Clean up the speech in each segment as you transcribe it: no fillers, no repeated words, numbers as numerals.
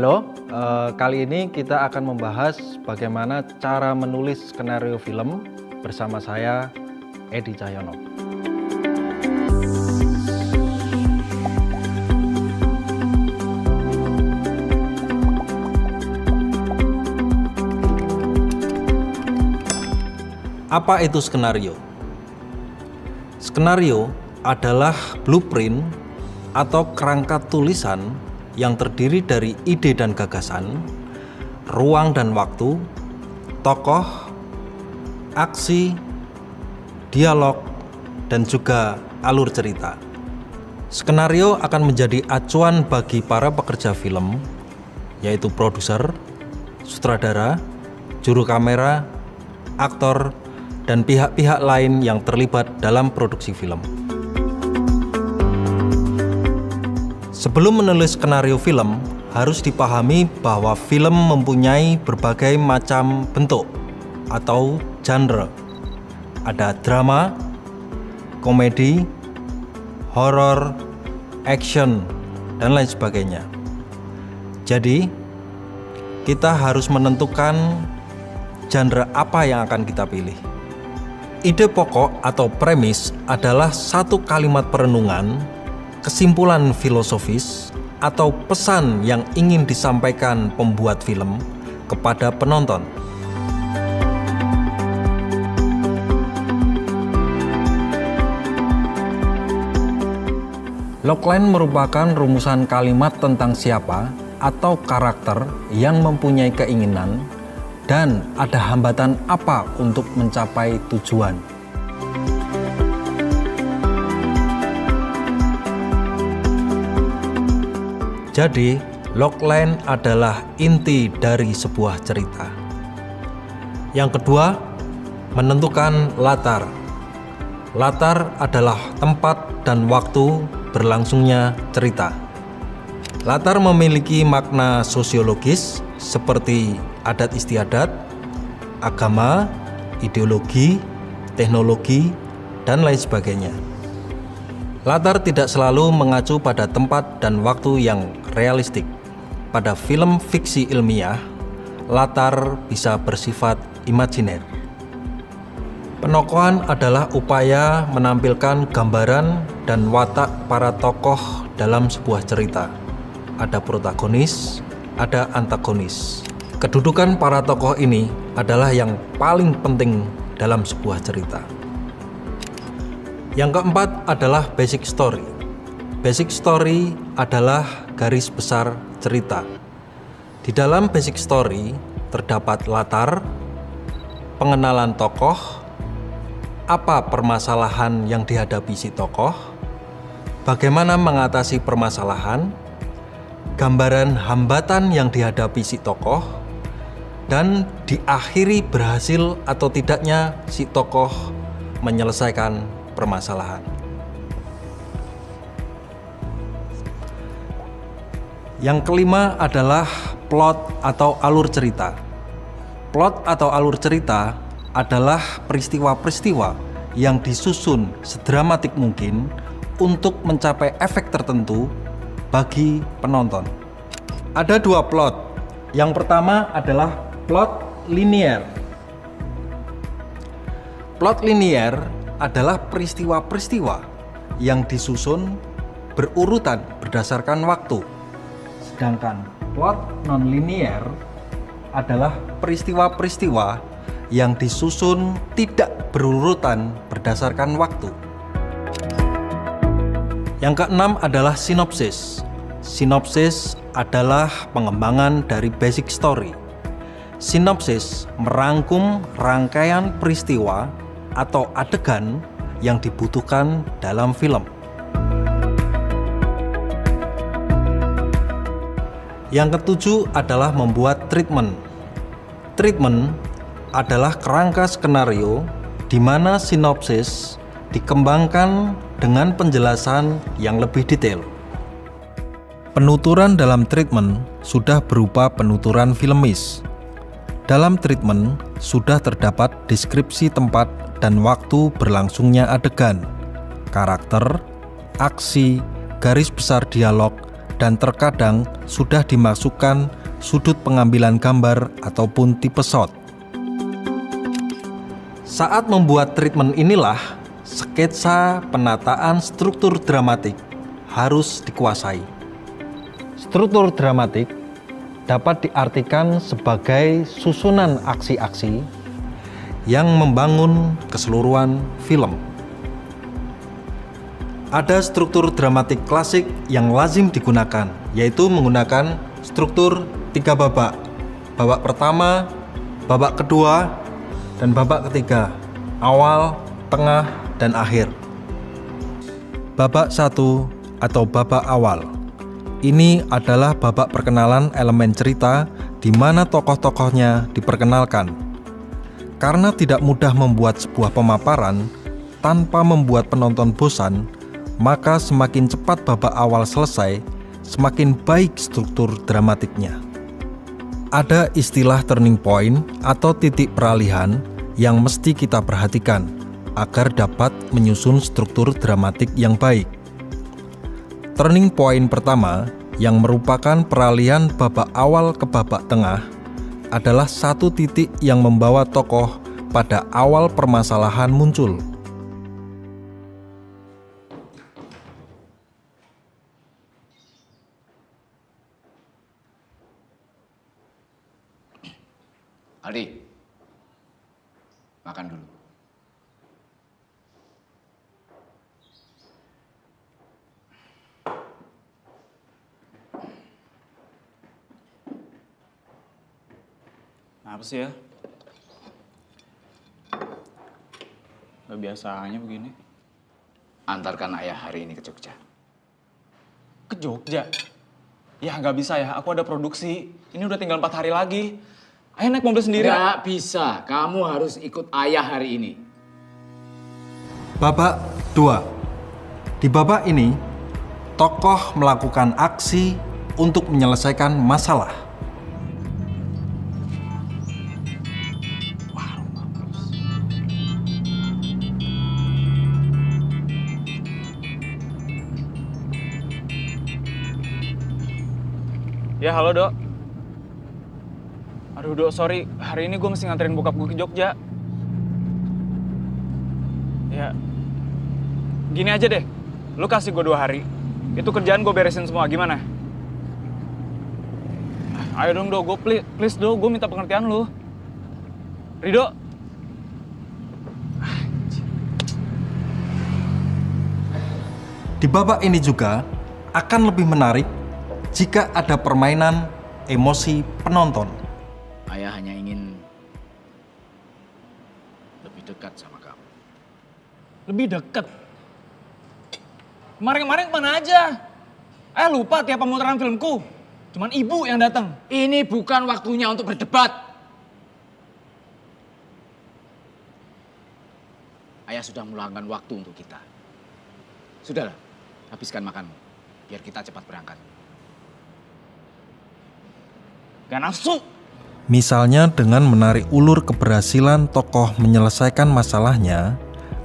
Halo, kali ini kita akan membahas bagaimana cara menulis skenario film bersama saya, Edi Cahyono. Apa itu skenario? Skenario adalah blueprint atau kerangka tulisan yang terdiri dari ide dan gagasan, ruang dan waktu, tokoh, aksi, dialog, dan juga alur cerita. Skenario akan menjadi acuan bagi para pekerja film, yaitu produser, sutradara, juru kamera, aktor, dan pihak-pihak lain yang terlibat dalam produksi film. Sebelum menulis skenario film, harus dipahami bahwa film mempunyai berbagai macam bentuk atau genre. Ada drama, komedi, horor, action, dan lain sebagainya. Jadi, kita harus menentukan genre apa yang akan kita pilih. Ide pokok atau premis adalah satu kalimat perenungan, kesimpulan filosofis, atau pesan yang ingin disampaikan pembuat film kepada penonton. Logline merupakan rumusan kalimat tentang siapa atau karakter yang mempunyai keinginan dan ada hambatan apa untuk mencapai tujuan. Jadi, logline adalah inti dari sebuah cerita. Yang kedua, menentukan latar. Latar adalah tempat dan waktu berlangsungnya cerita. Latar memiliki makna sosiologis seperti adat istiadat, agama, ideologi, teknologi, dan lain sebagainya. Latar tidak selalu mengacu pada tempat dan waktu yang realistik. Pada film fiksi ilmiah, latar bisa bersifat imajiner. Penokohan adalah upaya menampilkan gambaran dan watak para tokoh dalam sebuah cerita. Ada protagonis, ada antagonis. Kedudukan para tokoh ini adalah yang paling penting dalam sebuah cerita. Yang keempat adalah basic story. Basic story adalah garis besar cerita. Di dalam basic story terdapat latar, pengenalan tokoh, apa permasalahan yang dihadapi si tokoh, bagaimana mengatasi permasalahan, gambaran hambatan yang dihadapi si tokoh, dan diakhiri berhasil atau tidaknya si tokoh menyelesaikan permasalahan. Yang kelima adalah plot atau alur cerita. Plot atau alur cerita adalah peristiwa-peristiwa yang disusun sedramatik mungkin untuk mencapai efek tertentu bagi penonton. Ada dua plot. Yang pertama adalah plot linier. Plot linier adalah peristiwa-peristiwa yang disusun berurutan berdasarkan waktu. Sedangkan plot non-linier adalah peristiwa-peristiwa yang disusun tidak berurutan berdasarkan waktu. Yang keenam adalah sinopsis. Sinopsis adalah pengembangan dari basic story. Sinopsis merangkum rangkaian peristiwa atau adegan yang dibutuhkan dalam film. Yang ketujuh adalah membuat treatment. Treatment adalah kerangka skenario di mana sinopsis dikembangkan dengan penjelasan yang lebih detail. Penuturan dalam treatment sudah berupa penuturan filmis. Dalam treatment sudah terdapat deskripsi tempat dan waktu berlangsungnya adegan, karakter, aksi, garis besar dialog, dan terkadang sudah dimasukkan sudut pengambilan gambar ataupun tipe shot. Saat membuat treatment inilah, sketsa penataan struktur dramatik harus dikuasai. Struktur dramatik dapat diartikan sebagai susunan aksi-aksi yang membangun keseluruhan film. Ada struktur dramatik klasik yang lazim digunakan, yaitu menggunakan struktur 3 babak. Babak pertama, babak kedua, dan babak ketiga, awal, tengah, dan akhir. Babak 1 atau babak awal. Ini adalah babak perkenalan elemen cerita di mana tokoh-tokohnya diperkenalkan. Karena tidak mudah membuat sebuah pemaparan tanpa membuat penonton bosan, maka semakin cepat babak awal selesai, semakin baik struktur dramatiknya. Ada istilah turning point atau titik peralihan yang mesti kita perhatikan agar dapat menyusun struktur dramatik yang baik. Turning point pertama, yang merupakan peralihan babak awal ke babak tengah, adalah satu titik yang membawa tokoh pada awal permasalahan muncul. Aldi, makan dulu. Apa sih ya? Gak biasanya begini. Antarkan ayah hari ini ke Jogja. Ke Jogja? Ya nggak bisa ya, aku ada produksi. Ini udah tinggal 4 hari lagi. Ayah naik mobil sendiri. Nggak bisa, kamu harus ikut ayah hari ini. Babak 2. Di babak ini, tokoh melakukan aksi untuk menyelesaikan masalah. Ya halo Dok. Aduh Dok, sorry. Hari ini gue mesti nganterin bokap gue ke Jogja. Ya, gini aja deh. Lu kasih gue 2 hari. Itu kerjaan gue beresin semua, gimana? Ayo dong Dok, gue please Dok, gue minta pengertian lu. Ridho? Di babak ini juga akan lebih menarik jika ada permainan emosi penonton. Ayah hanya ingin lebih dekat sama kamu. Lebih deket? Kemarin-kemarin kemana aja? Lupa tiap pemutaran filmku. Cuman ibu yang datang. Ini bukan waktunya untuk berdebat. Ayah sudah meluangkan waktu untuk kita. Sudahlah, habiskan makanmu. Biar kita cepat berangkat. Gak nafsu. Misalnya dengan menarik ulur keberhasilan tokoh menyelesaikan masalahnya,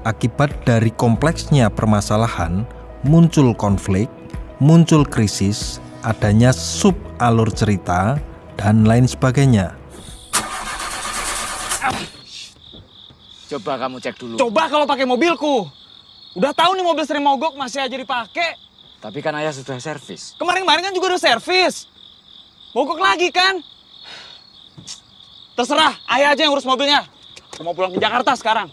akibat dari kompleksnya permasalahan, muncul konflik, muncul krisis, adanya sub alur cerita, dan lain sebagainya. Coba kamu cek dulu. Coba kalau pakai mobilku. Udah tahu nih mobil sering mogok masih aja dipakai. Tapi kan ayah sudah servis. Kemarin-kemarin kan juga udah servis. Mogok lagi kan? Terserah, ayah aja yang urus mobilnya. Aku mau pulang ke Jakarta sekarang.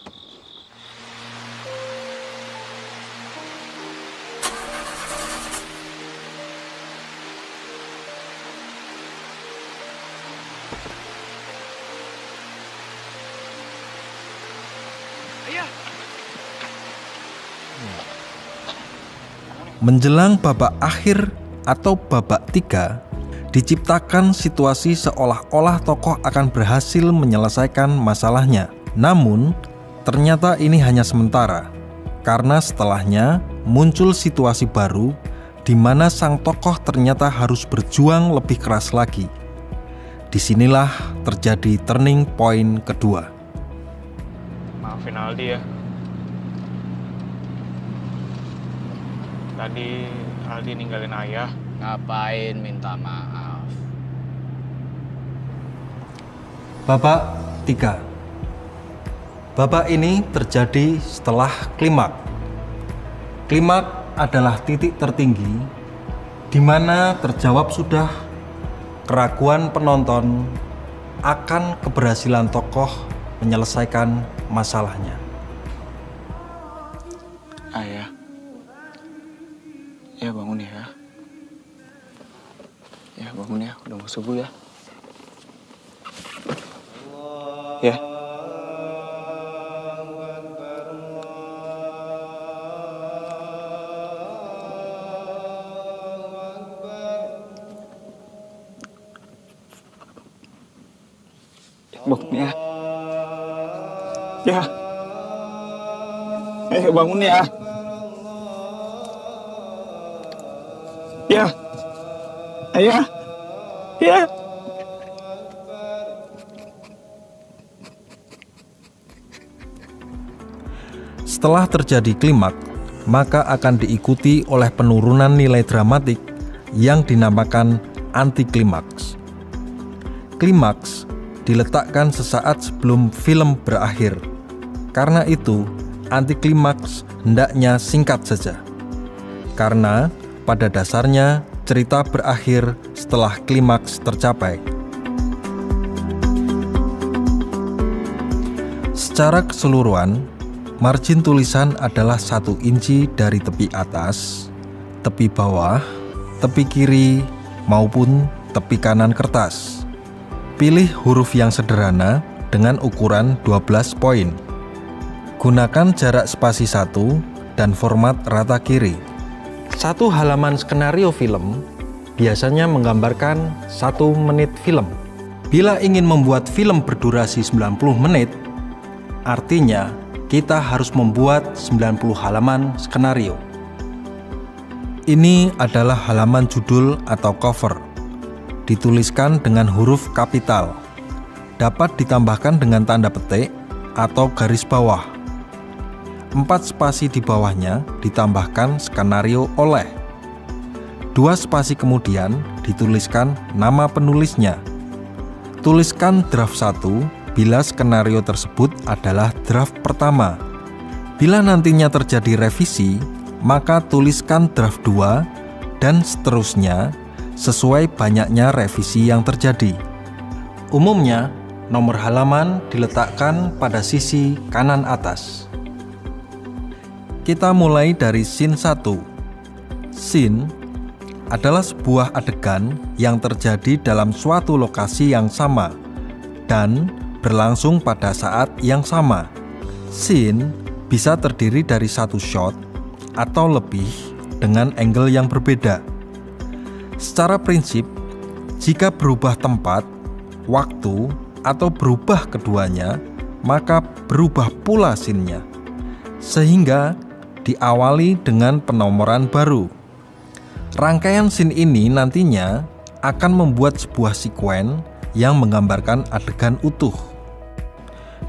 Ayah. Menjelang babak akhir atau babak 3, diciptakan situasi seolah-olah tokoh akan berhasil menyelesaikan masalahnya. Namun, ternyata ini hanya sementara, karena setelahnya muncul situasi baru di mana sang tokoh ternyata harus berjuang lebih keras lagi. Disinilah terjadi turning point kedua. Maafin Aldi ya. Tadi Aldi ninggalin ayah. Ngapain minta maaf? Babak 3. Babak ini terjadi setelah klimaks. Klimaks adalah titik tertinggi di mana terjawab sudah keraguan penonton akan keberhasilan tokoh menyelesaikan masalahnya. Ayah. Ya bangun ya. Ya bangun ya, udah mau subuh ya. Ya. Bangun ya. Ya. Bangun ya. Ya. Ayah. Ya. Setelah terjadi klimaks, maka akan diikuti oleh penurunan nilai dramatik yang dinamakan antiklimaks. Klimaks diletakkan sesaat sebelum film berakhir. Karena itu, antiklimaks hendaknya singkat saja. Karena pada dasarnya cerita berakhir setelah klimaks tercapai. Secara keseluruhan, margin tulisan adalah 1 inci dari tepi atas, tepi bawah, tepi kiri, maupun tepi kanan kertas. Pilih huruf yang sederhana dengan ukuran 12 poin. Gunakan jarak spasi 1 dan format rata kiri. Satu halaman skenario film biasanya menggambarkan 1 menit film. Bila ingin membuat film berdurasi 90 menit, artinya kita harus membuat 90 halaman skenario. Ini adalah halaman judul atau cover. Dituliskan dengan huruf kapital. Dapat ditambahkan dengan tanda petik atau garis bawah. 4 spasi di bawahnya ditambahkan skenario oleh. 2 spasi kemudian dituliskan nama penulisnya. Tuliskan draft 1 bila skenario tersebut adalah draft pertama. Bila nantinya terjadi revisi, maka tuliskan draft 2 dan seterusnya sesuai banyaknya revisi yang terjadi. Umumnya, nomor halaman diletakkan pada sisi kanan atas. Kita mulai dari scene 1. Scene adalah sebuah adegan yang terjadi dalam suatu lokasi yang sama dan berlangsung pada saat yang sama. Scene bisa terdiri dari 1 shot atau lebih dengan angle yang berbeda. Secara prinsip, jika berubah tempat, waktu, atau berubah keduanya, maka berubah pula scene-nya. Sehingga diawali dengan penomoran baru. Rangkaian scene ini nantinya akan membuat sebuah sekuen yang menggambarkan adegan utuh.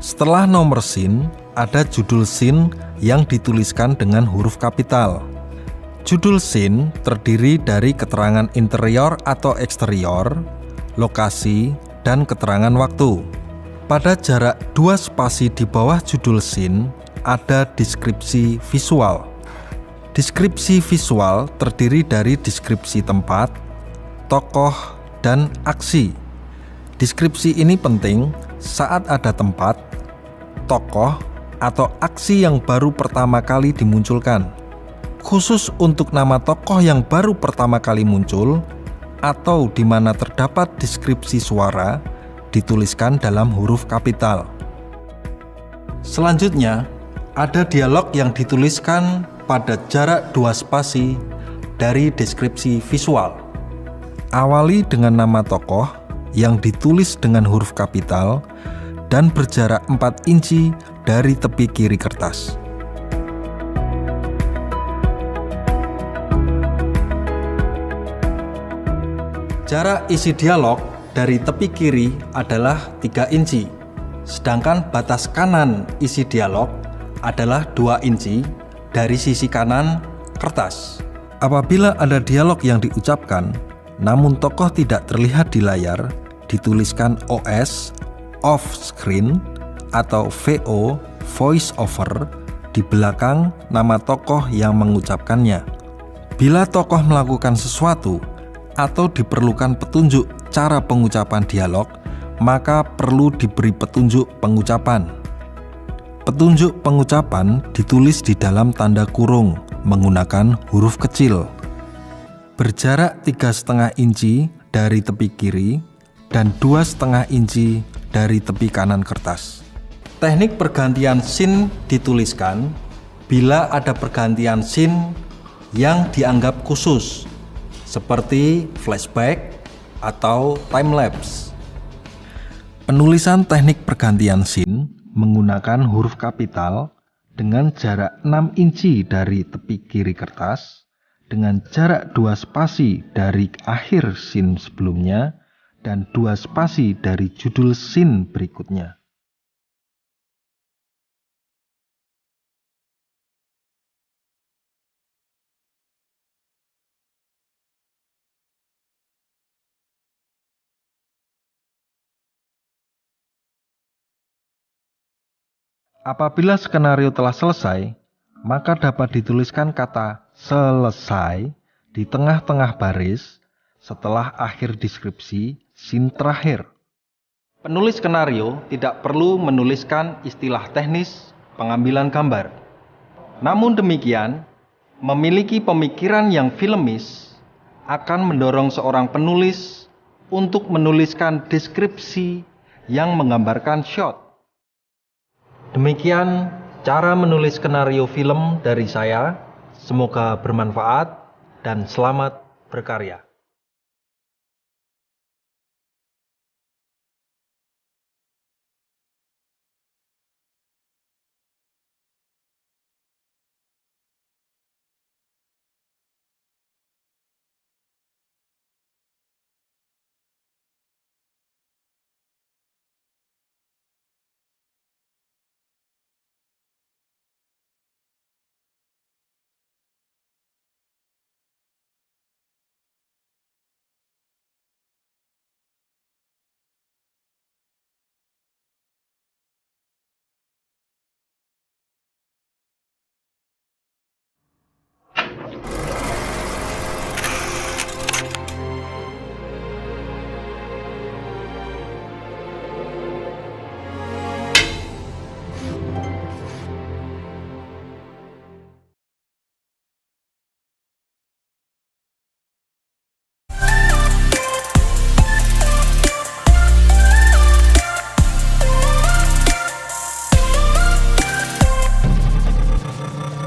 Setelah nomor scene, ada judul scene yang dituliskan dengan huruf kapital. Judul scene terdiri dari keterangan interior atau eksterior, lokasi, dan keterangan waktu. Pada jarak 2 spasi di bawah judul scene, ada deskripsi visual. Deskripsi visual terdiri dari deskripsi tempat, tokoh, dan aksi. Deskripsi ini penting saat ada tempat, tokoh, atau aksi yang baru pertama kali dimunculkan. Khusus untuk nama tokoh yang baru pertama kali muncul atau di mana terdapat deskripsi suara dituliskan dalam huruf kapital. Selanjutnya, ada dialog yang dituliskan pada jarak 2 spasi dari deskripsi visual. Awali dengan nama tokoh yang ditulis dengan huruf kapital dan berjarak 4 inci dari tepi kiri kertas. Jarak isi dialog dari tepi kiri adalah 3 inci, sedangkan batas kanan isi dialog adalah 2 inci dari sisi kanan kertas. Apabila ada dialog yang diucapkan, namun tokoh tidak terlihat di layar, dituliskan OS, off screen, atau VO, voice over, di belakang nama tokoh yang mengucapkannya. Bila tokoh melakukan sesuatu atau diperlukan petunjuk cara pengucapan dialog, maka perlu diberi petunjuk pengucapan. Petunjuk pengucapan ditulis di dalam tanda kurung menggunakan huruf kecil. Berjarak 3,5 inci dari tepi kiri dan 2,5 inci dari tepi kanan kertas. Teknik pergantian scene dituliskan bila ada pergantian scene yang dianggap khusus, seperti flashback atau time-lapse. Penulisan teknik pergantian scene menggunakan huruf kapital dengan jarak 6 inci dari tepi kiri kertas, dengan jarak 2 spasi dari akhir scene sebelumnya, dan 2 spasi dari judul scene berikutnya. Apabila skenario telah selesai, maka dapat dituliskan kata selesai di tengah-tengah baris setelah akhir deskripsi scene terakhir. Penulis skenario tidak perlu menuliskan istilah teknis pengambilan gambar. Namun demikian, memiliki pemikiran yang filmis akan mendorong seorang penulis untuk menuliskan deskripsi yang menggambarkan shot. Demikian cara menulis skenario film dari saya. Semoga bermanfaat dan selamat berkarya.